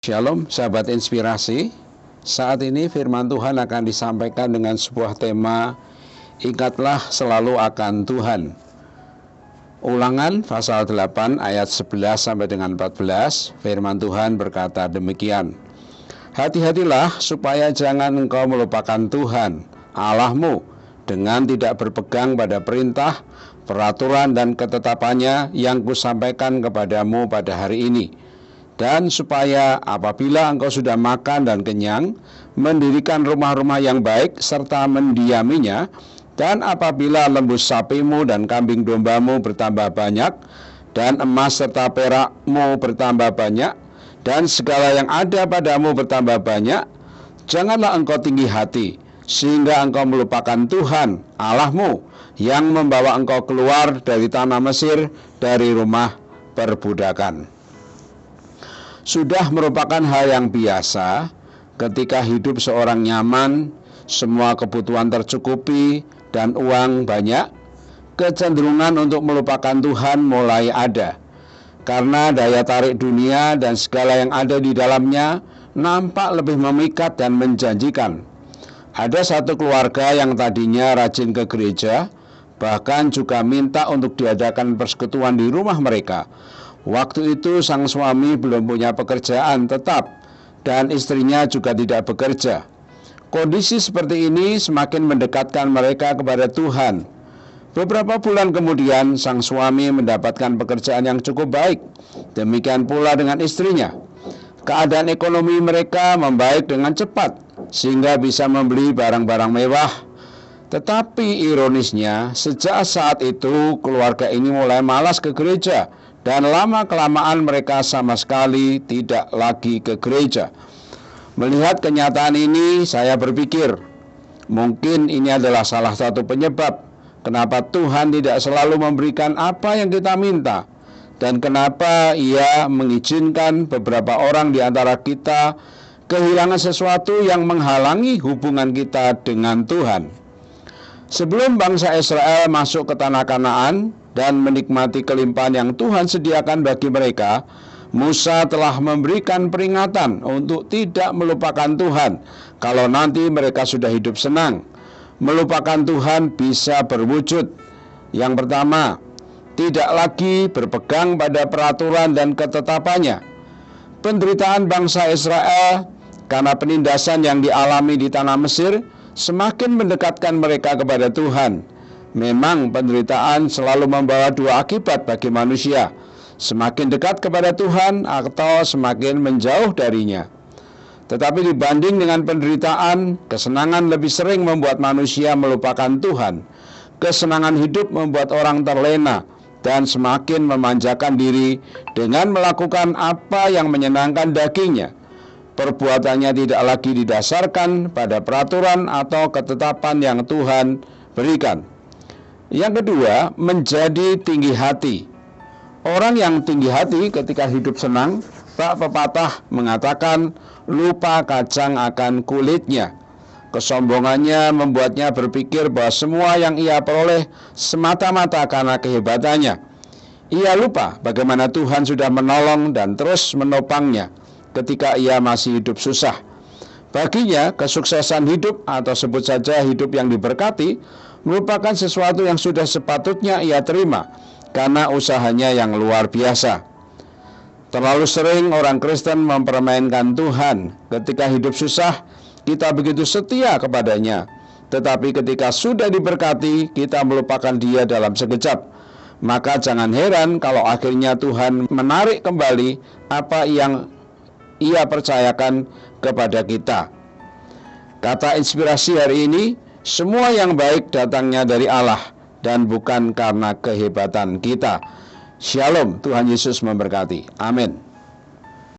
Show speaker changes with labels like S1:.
S1: Shalom sahabat inspirasi. Saat ini firman Tuhan akan disampaikan dengan sebuah tema, ingatlah selalu akan Tuhan. Ulangan pasal 8 ayat 11 sampai dengan 14. Firman Tuhan berkata demikian. Hati-hatilah supaya jangan engkau melupakan Tuhan Allahmu dengan tidak berpegang pada perintah, peraturan dan ketetapannya yang kusampaikan kepadamu pada hari ini. Dan supaya apabila engkau sudah makan dan kenyang, mendirikan rumah-rumah yang baik serta mendiaminya, dan apabila lembu sapimu dan kambing dombamu bertambah banyak, dan emas serta perakmu bertambah banyak, dan segala yang ada padamu bertambah banyak, janganlah engkau tinggi hati, sehingga engkau melupakan Tuhan Allahmu yang membawa engkau keluar dari tanah Mesir, dari rumah perbudakan. Sudah merupakan hal yang biasa ketika hidup seorang nyaman, semua kebutuhan tercukupi, dan uang banyak, kecenderungan untuk melupakan Tuhan mulai ada. Karena daya tarik dunia dan segala yang ada di dalamnya nampak lebih memikat dan menjanjikan. Ada satu keluarga yang tadinya rajin ke gereja, bahkan juga minta untuk diadakan persekutuan di rumah mereka. Waktu itu sang suami belum punya pekerjaan tetap dan istrinya juga tidak bekerja. Kondisi seperti ini semakin mendekatkan mereka kepada Tuhan. Beberapa bulan kemudian sang suami mendapatkan pekerjaan yang cukup baik. Demikian pula dengan istrinya. Keadaan ekonomi mereka membaik dengan cepat sehingga bisa membeli barang-barang mewah. Tetapi ironisnya, sejak saat itu keluarga ini mulai malas ke gereja. Dan lama-kelamaan mereka sama sekali tidak lagi ke gereja. Melihat kenyataan ini, saya berpikir, mungkin ini adalah salah satu penyebab kenapa Tuhan tidak selalu memberikan apa yang kita minta, dan kenapa Ia mengizinkan beberapa orang di antara kita kehilangan sesuatu yang menghalangi hubungan kita dengan Tuhan. Sebelum bangsa Israel masuk ke tanah Kanaan dan menikmati kelimpahan yang Tuhan sediakan bagi mereka, Musa telah memberikan peringatan untuk tidak melupakan Tuhan kalau nanti mereka sudah hidup senang. Melupakan Tuhan bisa berwujud. Yang pertama, tidak lagi berpegang pada peraturan dan ketetapannya. Penderitaan bangsa Israel karena penindasan yang dialami di tanah Mesir semakin mendekatkan mereka kepada Tuhan. Memang penderitaan selalu membawa dua akibat bagi manusia, semakin dekat kepada Tuhan atau semakin menjauh darinya. Tetapi dibanding dengan penderitaan, kesenangan lebih sering membuat manusia melupakan Tuhan. Kesenangan hidup membuat orang terlena dan semakin memanjakan diri dengan melakukan apa yang menyenangkan dagingnya. Perbuatannya tidak lagi didasarkan pada peraturan atau ketetapan yang Tuhan berikan. Yang kedua, menjadi tinggi hati. Orang yang tinggi hati ketika hidup senang, tak pepatah mengatakan lupa kacang akan kulitnya. Kesombongannya membuatnya berpikir bahwa semua yang ia peroleh semata-mata karena kehebatannya. Ia lupa bagaimana Tuhan sudah menolong dan terus menopangnya ketika ia masih hidup susah. Baginya, kesuksesan hidup atau sebut saja hidup yang diberkati merupakan sesuatu yang sudah sepatutnya ia terima karena usahanya yang luar biasa. Terlalu sering orang Kristen mempermainkan Tuhan. Ketika hidup susah, kita begitu setia kepadanya. Tetapi ketika sudah diberkati, kita melupakan Dia dalam sekejap. Maka jangan heran kalau akhirnya Tuhan menarik kembali apa yang Ia percayakan kepada kita. Kata inspirasi hari ini, semua yang baik datangnya dari Allah dan bukan karena kehebatan kita. Shalom, Tuhan Yesus memberkati. Amin.